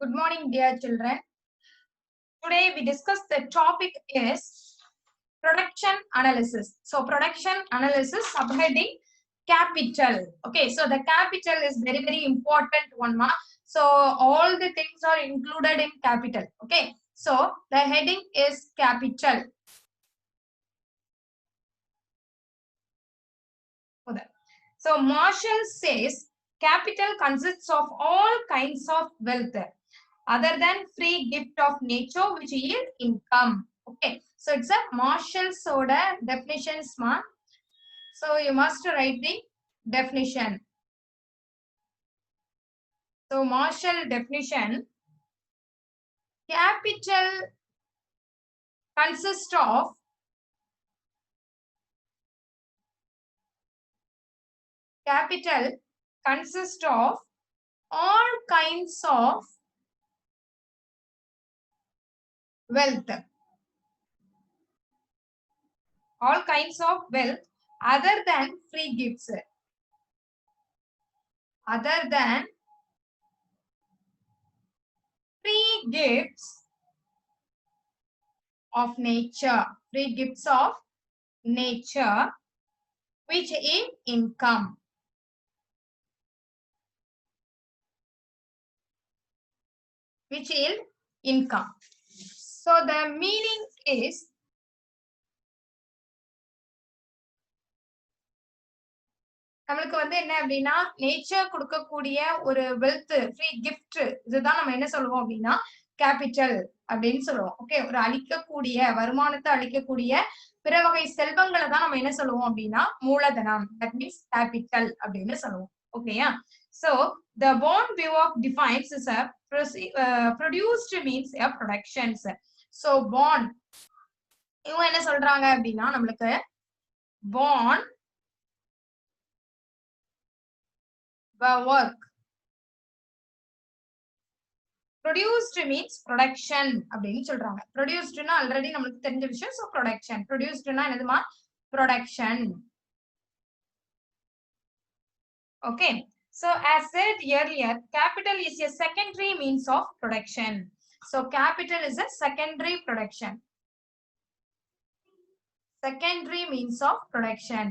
Good morning, dear children. Today we discuss the topic is production analysis. So production analysis subheading capital. Okay, so the capital is very important one ma. So all the things are included in capital. Okay, so the heading is capital. So Marshall says capital consists of all kinds of wealth other than free gift of nature which yield income. Okay, so it's a Marshall's order definition. So you must write the definition. So Marshall definition: capital consists of all kinds of wealth. All kinds of wealth other than free gifts. Other than free gifts of nature. Free gifts of nature which yield income. Which yield income. So the meaning is நம்மளுக்கு வந்து என்ன அப்படின்னா nature கொடுக்கக்கூடிய ஒரு wealth free gift இதுதான் நம்ம என்ன சொல்லுவோம் அப்படின்னா கேபிட்டல் அப்படின்னு சொல்லுவோம். ஓகே, ஒரு அளிக்கக்கூடிய வருமானத்தை அளிக்கக்கூடிய பிற வகை செல்வங்களை தான் நம்ம என்ன சொல்லுவோம் அப்படின்னா மூலதனம். தட் மீன்ஸ் கேபிட்டல் அப்படின்னு சொல்லுவோம். ஓகேயா? So the bond Vivek defines is a produced means a productions. So bond இவங்க என்ன சொல்றாங்க அப்படின்னா நம்மளுக்கு bond work produced means production அப்படின்னு சொல்றாங்க. producedனா ஆல்ரெடி நமக்கு தெரிஞ்ச விஷயம். so production producedனா என்னதுமா production. okay, so as said earlier, capital is a secondary means of production. So capital is a secondary production. Secondary means of production.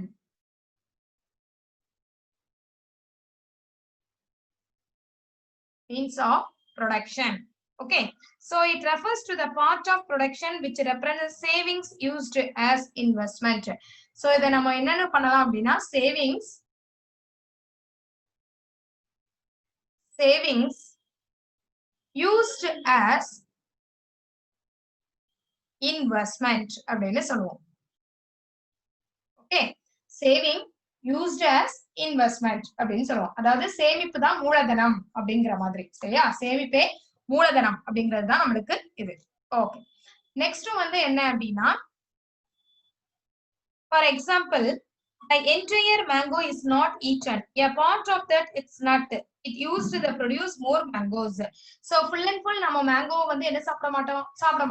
Means of production. Okay, so it refers to the part of production which represents savings used as investment. So இத நம்ம என்னன்னு பண்ணலாம் அப்படின்னா savings used as investment அப்படின்னு சொல்லுவோம். Okay, saving used as investment அப்படின்னு சொல்லுவோம். அதாவது சேமிப்பு தான் மூலதனம் அப்படிங்கிற மாதிரி. சரியா? சேமிப்பே மூலதனம் அப்படிங்கிறது தான் நம்மளுக்கு இது. ஓகே, நெக்ஸ்ட் வந்து என்ன அப்படின்னா for example, the entire mango is not eaten. A part of that it's nut. It used to produce more mangoes. So full and full நம்ம மேங்கோ வந்து என்ன சாப்பிட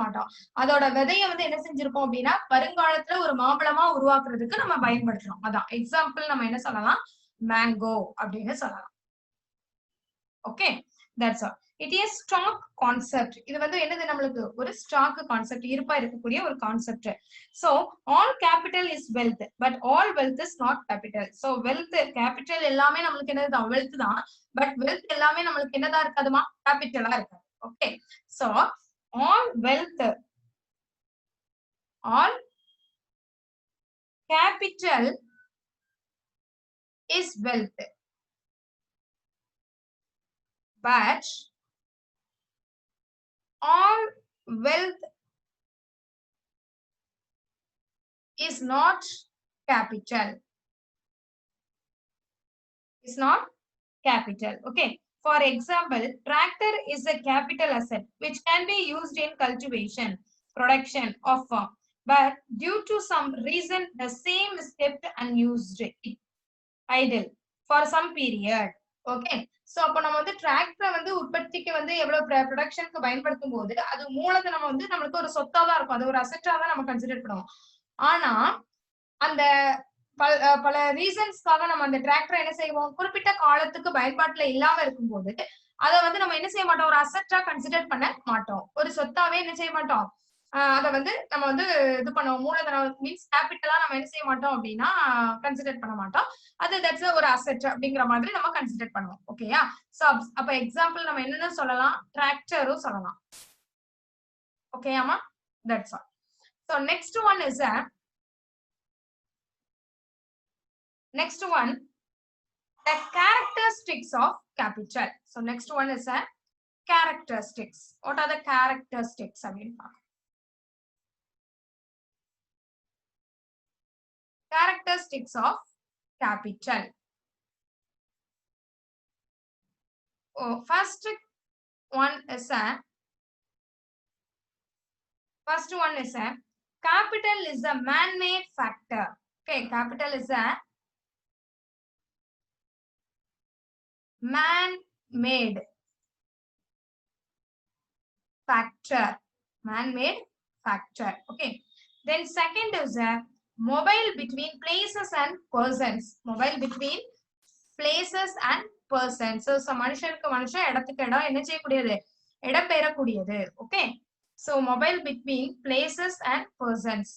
மாட்டோம். அதோட விதையை வந்து என்ன செஞ்சிருப்போம் அப்படின்னா வருங்காலத்துல ஒரு மாம்பழமா உருவாக்குறதுக்கு நம்ம பயன்படுத்துறோம். அதான் எக்ஸாம்பிள் நம்ம என்ன சொல்லலாம், மேங்கோ அப்படின்னு சொல்லலாம். Okay, that's all. It is stock concept. இது வந்து என்னது நம்மளுக்கு ஒரு ஸ்டாக் கான்செப்ட், இருப்பா இருக்கக்கூடிய ஒரு concept. So all capital is wealth but all wealth is not capital. So wealth capital எல்லாமே நமக்கு என்னதுதான் wealth தான், but wealth எல்லாமே நமக்கு என்னதா இருக்காதுமா கேபிட்டலா இருக்காது. Okay, so all wealth, all capital is wealth but all wealth is not capital. Is not capital. Okay, for example, tractor is a capital asset which can be used in cultivation, production of farm, but due to some reason the same is kept unused, idle for some period. Okay, so அப்ப நம்ம வந்து டிராக்டரை வந்து உற்பத்திக்கு வந்து எவ்வளவு ப்ரொடக்ஷனுக்கு பயன்படுத்தும் போது அது மூலதனம் வந்து நமக்கு ஒரு சொத்தா தான் இருக்கும். அது ஒரு அசெட்டா தான் நம்ம கன்சிடர் பண்ணுவோம். ஆனா அந்த பல ரீசன்ஸ்க்காக நம்ம அந்த டிராக்டரை என்ன செய்வோம், குறிப்பிட்ட காலத்துக்கு பயன்பாட்டுல இல்லாம இருக்கும்போது அத வந்து நம்ம என்ன செய்ய மாட்டோம், ஒரு அசெட்டா கன்சிடர் பண்ண மாட்டோம். ஒரு சொத்தாவே என்ன செய்ய மாட்டோம், அத வந்து நம்ம வந்து இது பண்ணுவோம். மூலதனம் மீன்ஸ் கேபிட்டலா நம்ம என்ன செய்ய மாட்டோம் அப்படின்னா கன்சிடர் பண்ண மாட்டோம். அது தட்ஸ் ஒரு அசெட் அப்படிங்கிற மாதிரி நம்ம கன்சிடர் பண்ணுவோம். ஓகேயா? சோ அப்ப எக்ஸாம்பிள் நம்ம என்னன்னு சொல்லலாம், டிராக்டரும் சொல்லலாம். ஓகேயாமா? That's all. So next one is the characteristics of capital. So next one is characteristics. What are the characteristics? Characteristics of capital. Oh, first one is capital is a man-made factor. Okay, capital is a man-made factor. Man-made factor. Okay. Then second is a mobile between places and persons. Mobile between places and persons. So மனுஷனுக்கு மனுஷன் இடத்துக்கு இடம் என்ன செய்யக்கூடியது, இடம் பெறக்கூடியது. Okay. So mobile between places and persons.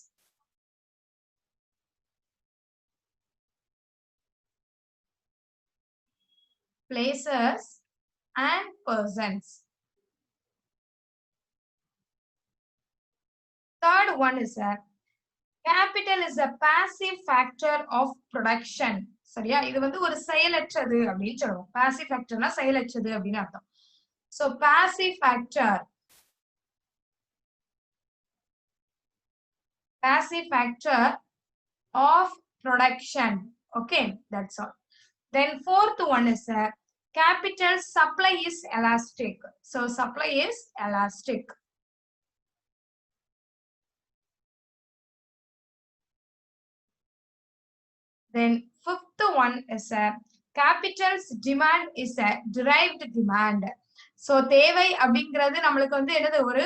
Places and persons. Third one is a capital is a passive factor of production. சரியா? இது வந்து ஒரு செயலற்றது அப்படின்னு சொல்லுவோம். passive factorனா செயலற்றது அப்படின்னு அர்த்தம். So passive factor of production. Okay, that's all. Then fourth one is capital supply is elastic. So supply is elastic. Then fifth one is capital's demand is a derived demand. So தேவை அப்படிங்கிறது நம்மளுக்கு வந்து என்னது, ஒரு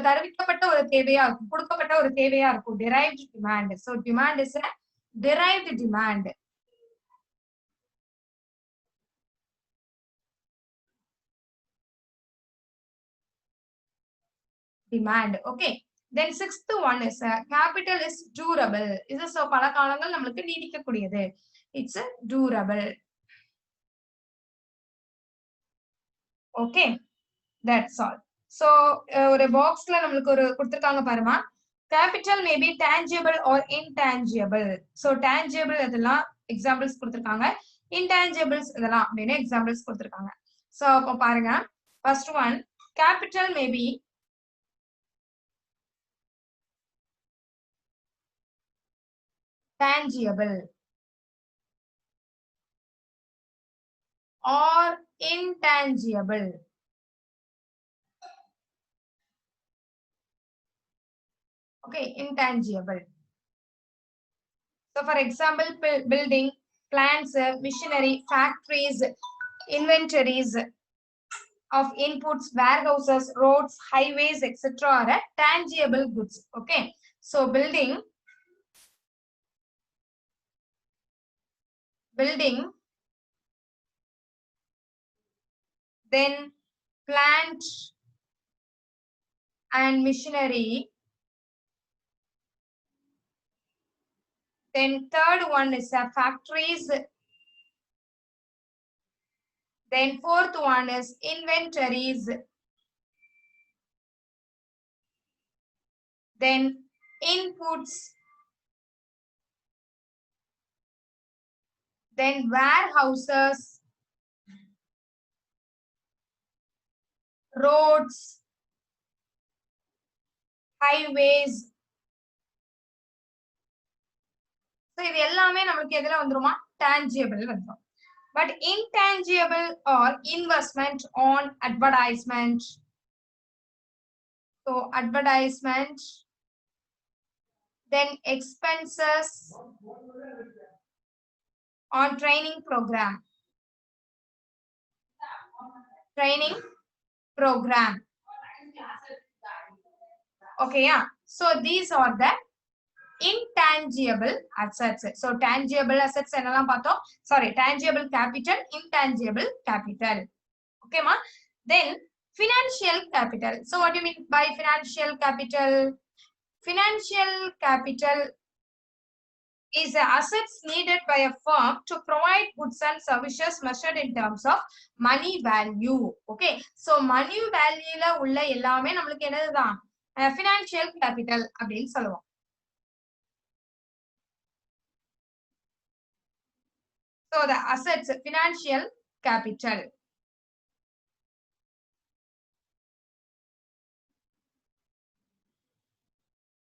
தருவிக்கப்பட்ட ஒரு தேவையா இருக்கும், கொடுக்கப்பட்ட ஒரு தேவையா இருக்கும். derived demand. So demand is a derived demand. Okay. Then sixth one is capital is durable. இது so பல காலங்கள் நமக்கு நீடிக்கக்கூடியது. It's a durable. Okay, that's all. So ஒரு பாக்ஸ்ல நமக்கு ஒரு கொடுத்திருக்காங்க பாருமா, capital may be tangible or intangible. So tangible இதெல்லாம் எக்ஸாம்பிள்ஸ் கொடுத்திருக்காங்க, intangibles இதெல்லாம் அப்படின்னு எக்ஸாம்பிள்ஸ் கொடுத்திருக்காங்க. So அப்ப பாருங்க, first one capital may be tangible or intangible. Okay, intangible. So for example, building, plants, machinery, factories, inventories of inputs, warehouses, roads, highways, etc. are tangible goods. Okay, so building, then plant and machinery. Then third one is factories. Then fourth one is inventories. Then inputs. Then warehouses, roads, highways. So இது எல்லாமே நமக்கு எதுல வந்துருமா, tangible வந்துரும். But intangible or investment on advertisement. So advertisement, then expenses on training program. Okay, yeah. So these are the intangible assets. So tangible assets என்னலாம் பார்த்தோம், sorry, tangible capital, intangible capital. Okay, ma? Then financial capital. So what do you mean by financial capital? Financial capital is the assets needed by a firm to provide goods and services measured in terms of money value. Okay, so money value la ulla ellame namakku enadhaan financial capital அப்படினு சொல்லுவோம். So the assets, financial capital.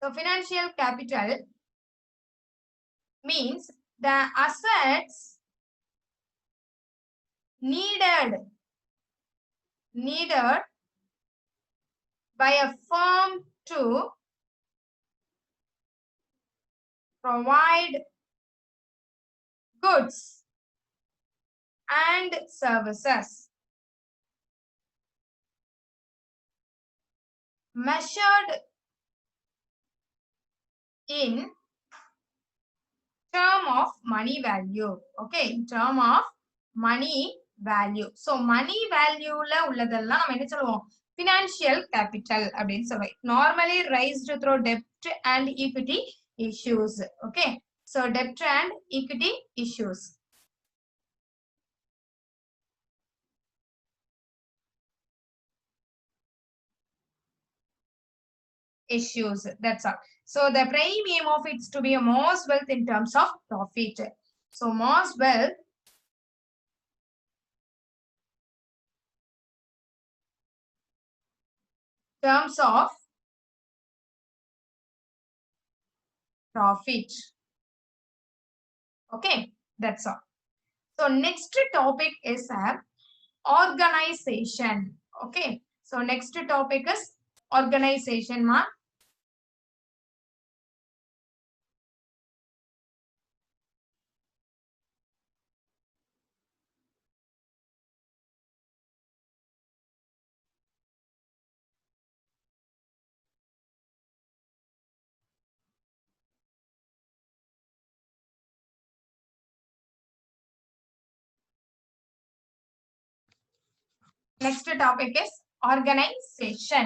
So financial capital means the assets needed by a firm to provide goods and services measured in term of money value. Okay, in term of money value. So money value la உள்ளதெல்லாம் நம்ம என்ன சொல்லுவோம்? Financial capital அப்படின்னு சொல்லுவோம். Normally raised through debt and equity issues. Okay, so debt and equity issues. That's all. So the prime aim of it is to be a most wealth in terms of profit. So most wealth terms of profit. Okay, that's all. So next topic is organization. Okay, so next topic is organization, ma. Next topic is organization.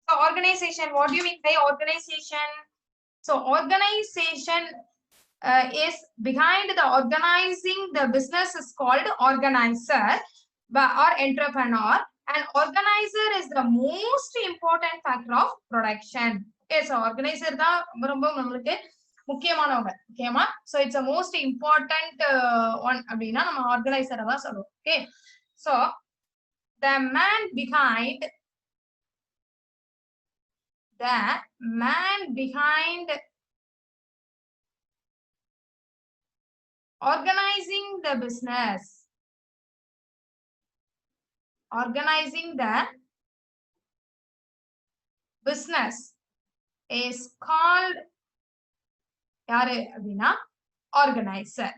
So organization, what do you mean by organization? So organization is behind the organizing the business is called organizer or entrepreneur, and organizer is the most important factor of production. Okay, so organizer தான் ரொம்ப நமக்கு முக்கியமானவங்க. ஓகேமா? So it's a most important one அப்படினா நம்ம organizer தான் சொல்லுவோம். Okay, so the man behind organizing the business is called யாரு அப்படின்னா organizer.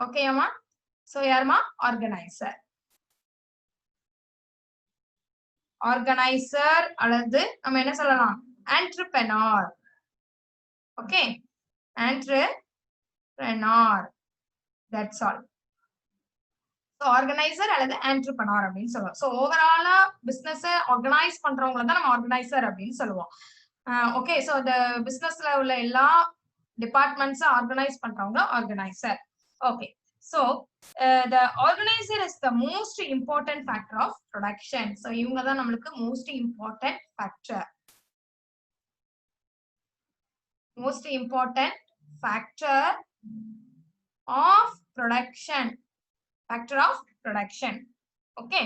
Okay அம்மா? So யாருமா? Organizer. Organizer அல்லது நம்ம என்ன சொல்லலாம்? Entrepreneur. Okay, entrepreneur. That's all. So organizer அல்லது entrepreneur அப்படின்னு சொல்லுவோம். So overall business organize பண்றவங்க தான் நம்ம organizer அப்படின்னு சொல்லுவோம். Okay, so the businessல உள்ள எல்லா departments organize பண்றவங்க organizer. Okay, so the organizer is the most important factor of production. So இவங்க தான் நம்மளுக்கு most important factor. Most important factor of production. Factor of production. Okay,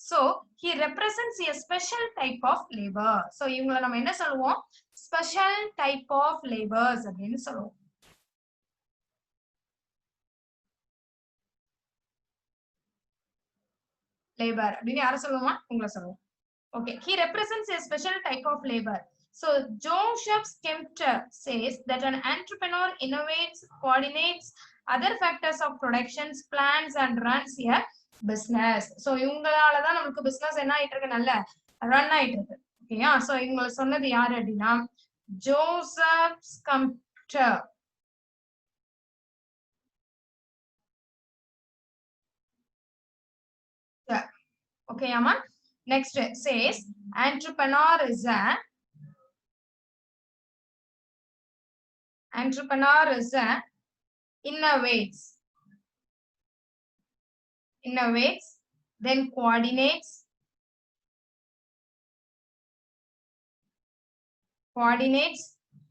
so he represents a special type of labor. So இவங்கள நம்ம என்ன சொல்லுவோம்? Special type of labors அப்படின்னு சொல்லுவோம். Labor அப்படின்னு யாரை சொல்லுவோமா? உங்களை சொல்லுவோம். Okay, he represents a special type of labor. So Joseph Kempter says that an entrepreneur innovates, coordinates other factors of production, plans and runs a business. So இவங்களால தான் நமக்கு business என்ன ஆயிட்டு இருக்கு, நல்ல ரன் ஆயிட்டு இருக்கு. ஓகேயா? சோ இவங்க சொன்னது யாரு அப்படின்னா Joseph ஸ்கம்ப்டர். Okay, Amma. Next says entrepreneur is a innovates, then coordinates,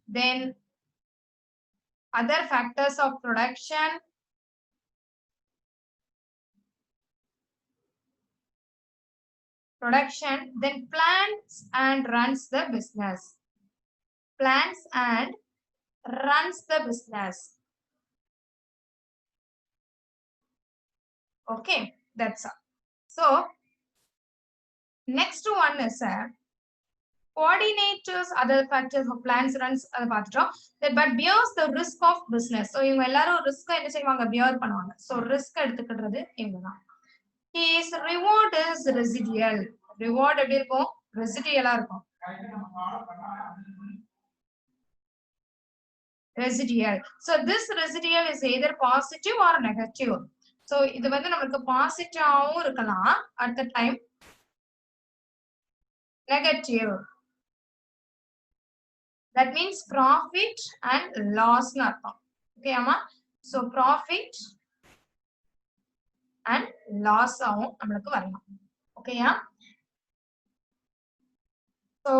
then other factors of production, then plans and runs the business. Okay, that's all. So next one is coordinators, other factors of plans, runs, அதை பார்த்துட்டோம். But bears the risk of business. So இவங்க எல்லாரும் risk என்ன செய்வாங்க, bear பண்ணுவாங்க. So risk எடுத்துக்கிறது இவங்க தான். His reward is residual. Reward எப்படி இருக்கும், ரெசிடியலா இருக்கும். Residual. So this residual is either positive or negative. So இது வந்து நமக்கு பாசிட்டிவாவும் இருக்கலாம், at the time negative. That means profit and loss னு அர்த்தம். Okay அம்மா? So profit and loss ஆவும் நமக்கு வரலாம். ஓகேயா? So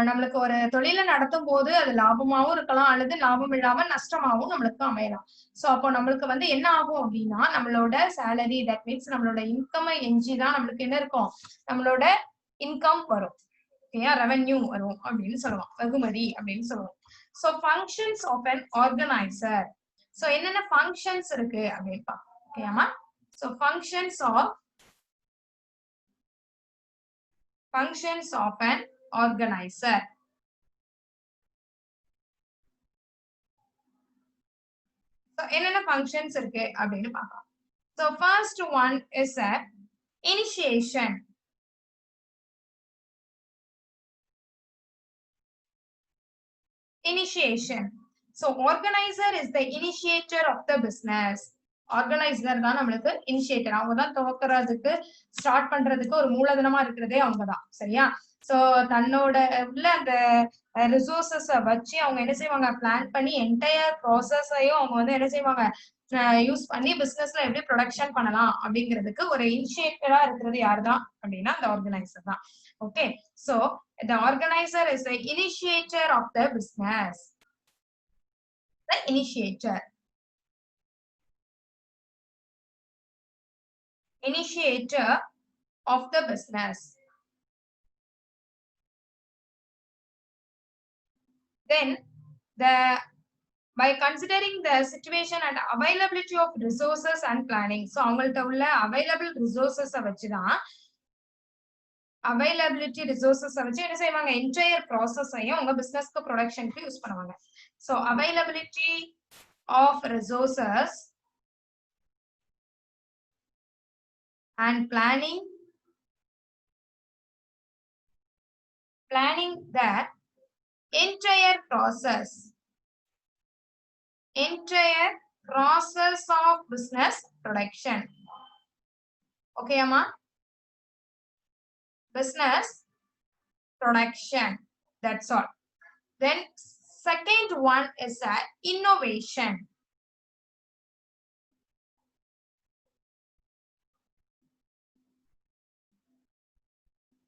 நம்மளுக்கு ஒரு தொழிலை நடத்தும் போது அது லாபமாவும் இருக்கலாம், அல்லது லாபம் இல்லாம நஷ்டமாவும் நம்மளுக்கு அமையலாம். சோ அப்போ நம்மளுக்கு வந்து என்ன ஆகும் அப்படின்னா நம்மளோட சேலரி, தட் மீன்ஸ் நம்மளோட இன்கம் எஞ்சி தான் நம்மளுக்கு என்ன இருக்கும், நம்மளோட இன்கம் வரும். ஓகேயா? ரெவென்யூ வரும் அப்படின்னு சொல்லுவோம், வெகுமதி அப்படின்னு சொல்லுவோம். So functions of an organizer. So என்னென்ன ஃபங்க்ஷன்ஸ் இருக்கு அப்படின்னு பார்ப்போம். ஓகேயாமா? So functions of an organizer. So என்னென்ன functions இருக்கு அப்படின்னு பார்க்கலாம். So first one is a initiation. So organizer is the initiator of the business. Organiser தான் நம்மளுக்கு இனிஷியேட்டர். அவங்க தான் துவக்கிறதுக்கு, ஸ்டார்ட் பண்றதுக்கு ஒரு மூலதனமா இருக்கிறதே அவங்க தான். சரியா? சோ தன்னோட உள்ள அந்த ரிசோர்சஸ வச்சு அவங்க என்ன செய்வாங்க, பிளான் பண்ணி என்டையர் ப்ராசஸையும் அவங்க வந்து என்ன செய்வாங்க, யூஸ் பண்ணி பிசினஸ்ல எப்படி ப்ரொடக்ஷன் பண்ணலாம் அப்படிங்கிறதுக்கு ஒரு இனிஷியேட்டரா இருக்கிறது யாரு தான் அப்படின்னா அந்த ஆர்கனைசர் தான். Okay, so the organizer is the initiator of the business. The initiator of the business. Then by considering the situation and availability of resources and planning. So அவங்கள்ட்ட உள்ள available resources வச்சுதான், availability resources வச்சு என்ன செய்வாங்க, entire process ஐயும் உங்க பிசினஸ்க்கு ப்ரொடக்ஷனுக்கு use பண்ணுவாங்க. So availability of resources and planning the entire process of business production. Okay amma? Business production, that's all. Then second one is innovation.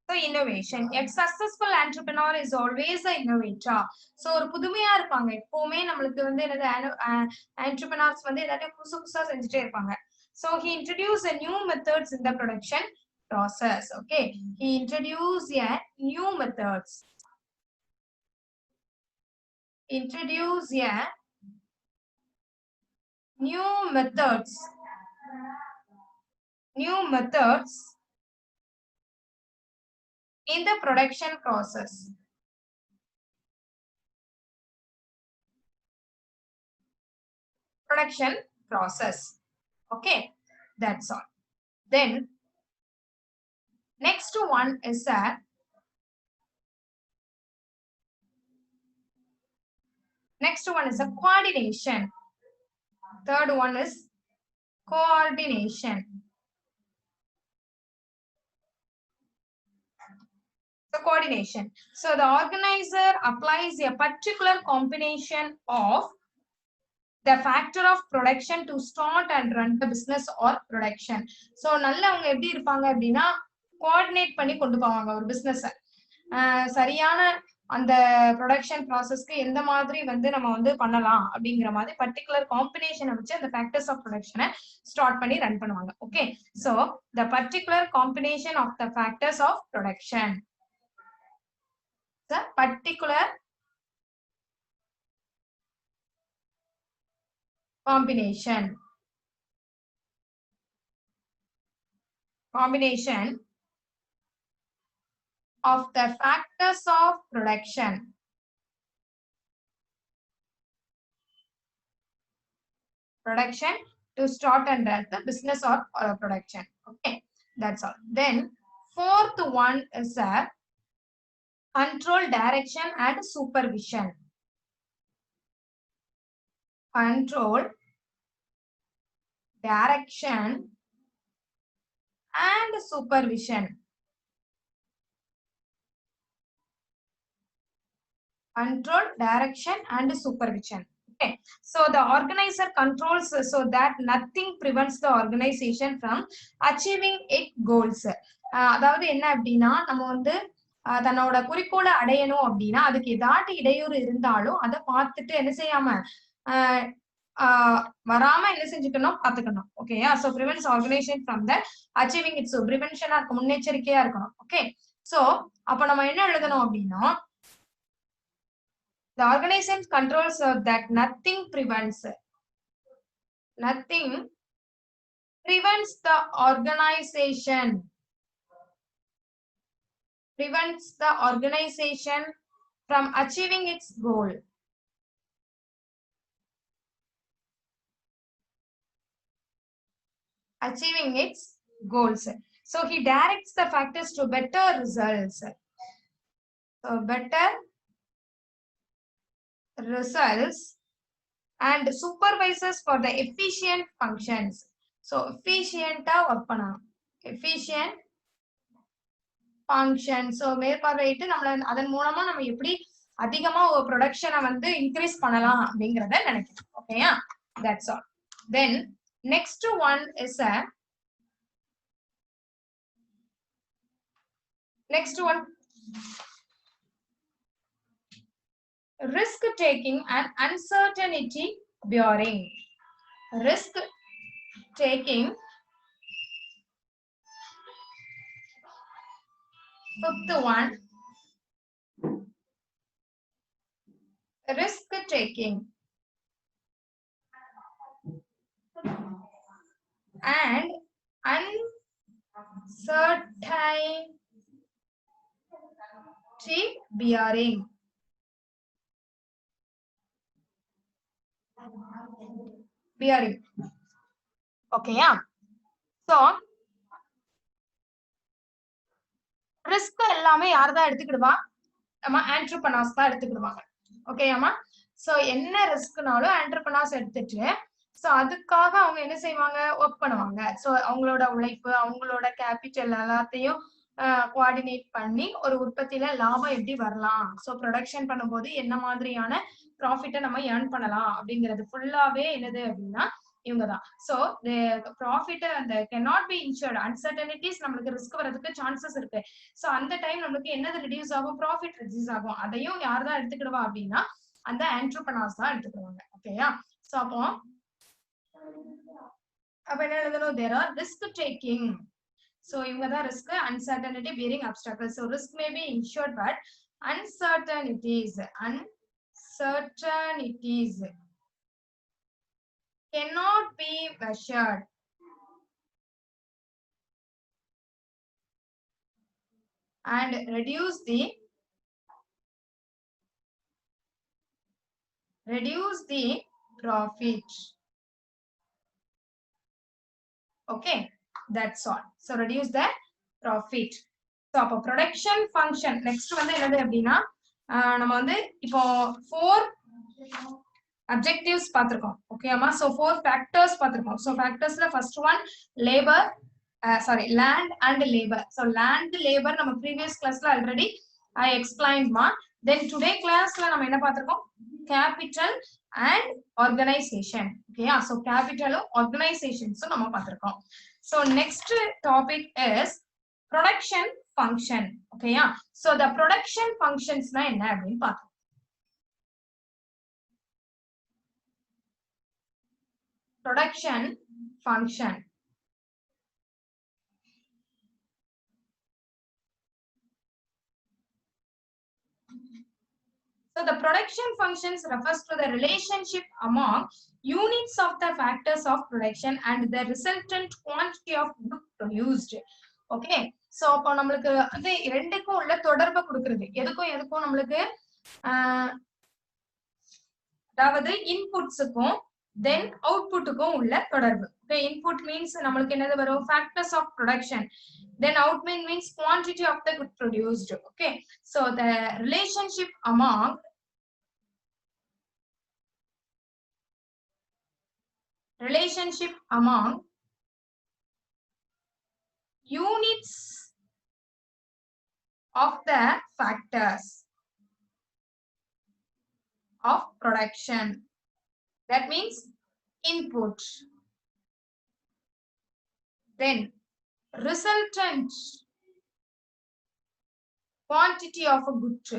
So innovation, a successful entrepreneur is always an innovator. So ஒரு புதுமையா இருப்பாங்க எப்பவுமே. நம்மளுக்கு வந்து என்னது, entrepreneurs வந்து எல்லாத்தையும் புதுசு புதுசா செஞ்சுட்டே இருப்பாங்க. So he introduced a new methods in the production process. Okay, he introduced a new methods. New methods in the production process. Okay, that's all. Then next one is a coordination. Third one is coordination. So coordination. So the organizer applies a particular combination of the factor of production to start and run the business or production. So நல்ல அவங்க எப்படி இருப்பாங்க அப்படின்னா coordinate பண்ணி கொண்டு போவாங்க ஒரு business. சரியான அந்த ப்ரொடக்ஷன் ப்ராசஸ்க்கு எந்த மாதிரி வந்து நம்ம வந்து பண்ணலாம் அப்படிங்கிற மாதிரி பர்டிகுலர் காம்பினேஷனை வச்சு அந்த ஃபேக்டர்ஸ் ஆஃப் ப்ரொடக்ஷனை ஸ்டார்ட் பண்ணி ரன் பண்ணுவாங்க. Okay, so the particular combination of the factors of production, the particular combination of the factors of production to start and run the business or production. Okay, that's all. Then fourth one is a control, direction and supervision. Control, direction and supervision. Control, direction and supervision. Okay, so the organizer controls so that nothing prevents the organization from achieving its goals. அதாவது என்ன அப்படின்னா நம்ம வந்து தன்னோட குறிக்கோளை அடையணும் அப்படின்னா அதுக்கு ஏதாட்டு இடையூறு இருந்தாலும் அதை பார்த்துட்டு என்ன செய்யாம வராம என்ன செஞ்சுக்கணும் பாத்துக்கணும். ஓகேயா, so prevents organization from the achieving its prevention ஆ முன்னெச்சரிக்கையா இருக்கணும். ஓகே, சோ அப்ப நம்ம என்ன எழுதணும் அப்படின்னா the organization controls that nothing prevents the organization from achieving its goal. Achieving its goals. So he directs the factors to better results. So better results and supervises for the efficient functions. So efficient work பண்ணணும். Efficient function. So மேற்பார்வையிட்டு நம்மள அதன் மூலமா நம்ம எப்படி அதிகமா ஒரு ப்ரொடக்ஷனை வந்து increase பண்ணலாம் அப்படிங்கறத நினைக்கிறோம். ஓகேயா, that's all. Then next one is a risk taking and uncertainty bearing. Risk taking. Fifth one, risk taking and uncertainty bearing. ஓகேயா, சோ ரிஸ்க் எல்லாமே யார் தான் எடுத்துக்கிடுவா? நம்ம ஆண்டர்பிரனர்ஸ் தான் எடுத்துக்கிடுவாங்க. ஓகேயாமா, சோ என்ன ரிஸ்க்னாலும் ஆண்டர்பிரனர்ஸ் எடுத்துட்டு சோ அதுக்காக அவங்க என்ன செய்வாங்க, ஒர்க் பண்ணுவாங்க. சோ அவங்களோட உழைப்பு, அவங்களோட கேபிட்டல் எல்லாத்தையும் கோஆர்டினேட் பண்ணி ஒரு உற்பத்தியில லாபம் எப்படி வரலாம், சோ ப்ரொடக்ஷன் பண்ணும்போது என்ன மாதிரியான ப்ராஃபிட்டை நம்ம ஏர்ன் பண்ணலாம் அப்படிங்கிறது ஃபுல்லாவே என்னது அப்படின்னா இவங்கதான். சோ ப்ராஃபிட் அந்த cannot be insured uncertainties, நம்மளுக்கு ரிஸ்க் வரதுக்கு சான்சஸ் இருக்கு. சோ அந்த டைம் நம்மளுக்கு என்னது ரிடியூஸ் ஆகும், ப்ராஃபிட் ரிடியூஸ் ஆகும். அதையும் யார் தான் எடுத்துக்கிடுவா அப்படின்னா அந்த ஆண்டர்பிரனர்ஸ் தான் எடுத்துக்கிடுவாங்க. ஓகேயா, சோ அப்ப என்ன எழுதணும், there are risk taking. So இவங்க தான் risk, uncertainty bearing obstacles. So risk may be insured but uncertainties cannot be measured. And reduce the profit. Okay, That's all. So reduce the profit. So அப்போ production function next வந்து என்னது அப்படின்னா நம்ம வந்து இப்போ 4 objectives பார்த்திருக்கோம். ஓகேமா? So 4 factors பார்த்திருக்கோம். So factorsல first one labor land and labor. So land labor நம்ம previous classல already I explained ma. Then today classல நம்ம என்ன பார்த்திருக்கோம்? Capital and organization. Okay, so capital organization so நம்ம பார்த்திருக்கோம். So next topic is production function. Okay, so the production functions na என்ன அப்படினு பார்ப்போம். Production function. So the production functions refers to the relationship among units of the factors of production and the resultant quantity of good produced. Okay, so அப்போ நமக்கு வந்து ரெண்டுக்கும் உள்ள தொடர்பை கொடுக்கிறது. எதுக்கும் நமக்கு அதாவது இன்புட்ஸ்க்கும் then outputக்கும் உள்ள தொடர்பு. Okay, input means நமக்கு என்னது வரும்? Factors of production. Then output means quantity of the good produced. Okay, so the relationship among units of the factors of production, that means input, then resultant quantity of a good.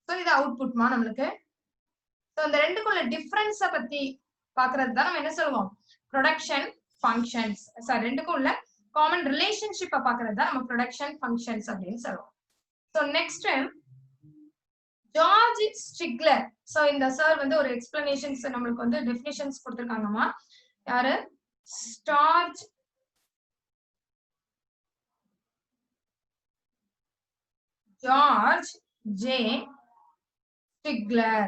So இது output மா நமக்கு. So இந்த ரெண்டுக்குள்ள difference பத்தி பார்க்கிறது தான் நம்ம என்ன சொல்லுவோம்? Production functions. சார் ரெண்டுக்கும் உள்ள காமன் ரிலேஷன்ஷிப்பை பார்க்கிறது தான் நம்ம ப்ரொடக்ஷன் ஃபங்க்ஷன்ஸ் அப்படின்னு சொல்லுவோம். So next George Strickler. So இந்த சார் வந்து ஒரு எக்ஸ்பிளனேஷன்ஸ் நமக்கு வந்து டெஃபினிஷன்ஸ் கொடுத்திருக்காங்கமா. யாரு? George J ஸ்ட்ரிக்லர்.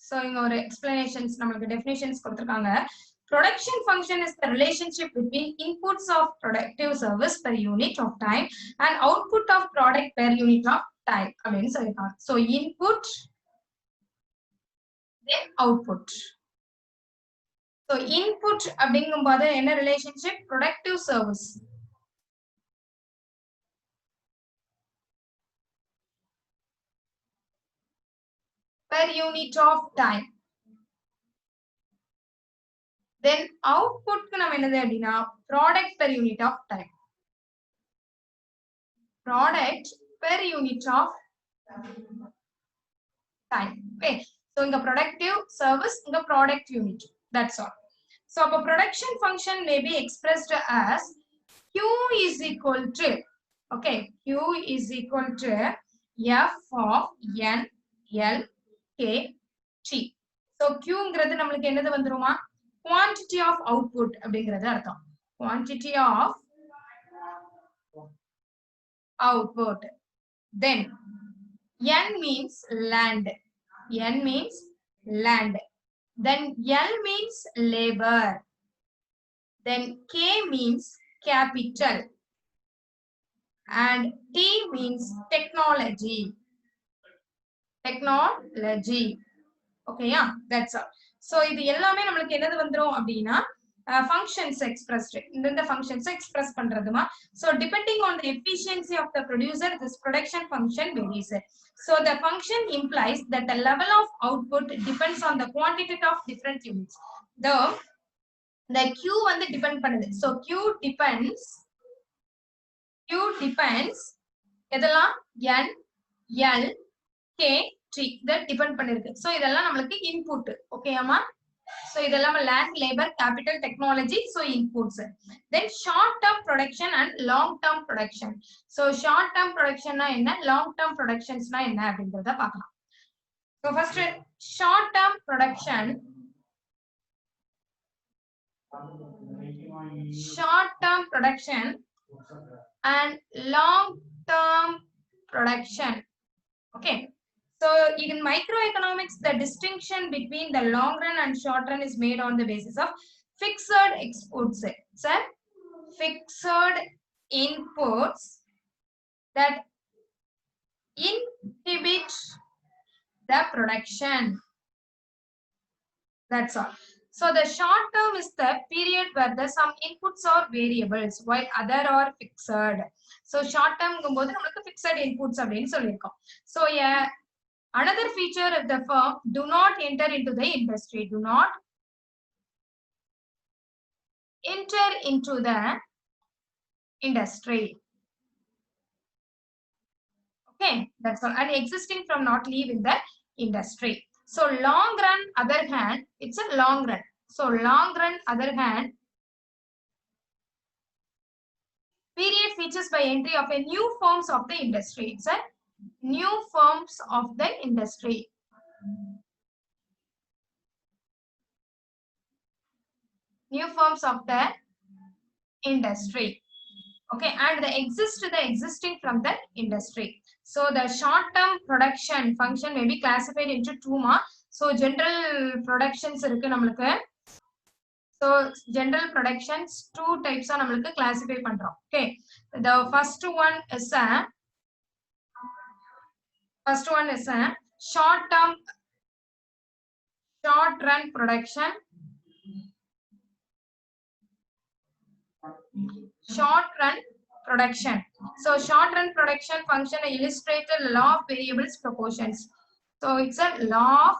So இங்க ஒரு explanations நமக்கு definitions கொடுத்திருக்காங்க. Production function is the relationship between inputs of productive service per unit of time and output of product per unit of time அப்படின்னு சொல்லிருக்காங்க. So input then output. So input அப்படிங்கும்போது என்ன relationship? Productive service. Per unit of time. Then output க்கு நம்ம என்னது அப்படினா product per unit of time. Product per unit of time. Okay, so inga productive service, inga product unit. That's all. So a production function may be expressed as Q is equal to, okay, Q is equal to F of N L K T. So Q ங்கிறது நமக்கு என்னது வந்துருமா? Quantity of output அப்படிங்கிறது அர்த்தம். Quantity of output. Then N means land. N means land. Then L means labor. Then K means capital. And T means technology. Technology. Okay, yeah, that's all. So இது எல்லாமே நமக்கு என்னது வந்துரும் அப்படினா functions expressed. இந்த functions express பண்றதுமா. So depending on the efficiency of the producer, this production function varies. So the function implies that the level of output depends on the quantity of different units. The Q வந்து depend பண்ணுது. So Q depends எதெல்லாம்? N, L, K, T that depend பண்ணிருக்கு. So இதெல்லாம் நமக்கு input. ஓகேயாமா? So இதெல்லாம் land, labor, capital, technology, so inputs. Then short term production and long term production. So short term production na enna, long term productions na enna அப்படிங்கறத பார்க்கலாம். So first short term production and long term production. Okay, So in microeconomics, the distinction between the long run and short run is made on the basis of fixed inputs. So fixed inputs that inhibit the production. That's all. So the short term is the period where the some inputs are variables while other are fixed. So short term கும்போது நமக்கு fixed inputs அப்படினு சொல்லிருக்கோம். So another feature of the firm, do not enter into the industry. Do not enter into the industry. Okay, that's all. And existing from not leave in the industry. So long run, other hand, it's a long run. So long run, other hand, period features by entry of a new firms of the industry. It's a new firms of the industry. New firms of the industry. Okay, and the existing from the industry. So the short term production function may be classified into two more. So general productions இருக்கு நமக்கு. So general productions two types are நமக்கு classify பண்றோம். Okay, the first one is a short run production. Short run production. So short run production function illustrated law of variables proportions. So it's a law of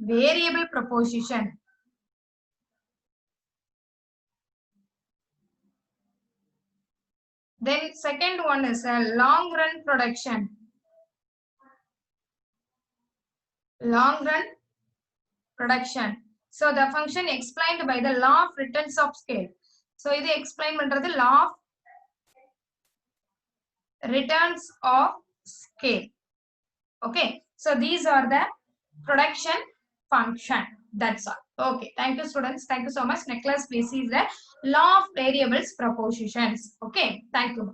variable proposition. Then second one is a long run production. Long run production. So the function explained by the law of returns of scale. So இது explain பண்றது law of returns of scale. Okay, so these are the production function. That's all. Okay, thank you students. Thank you so much. Next class we see the law of variables propositions. Okay, thank you.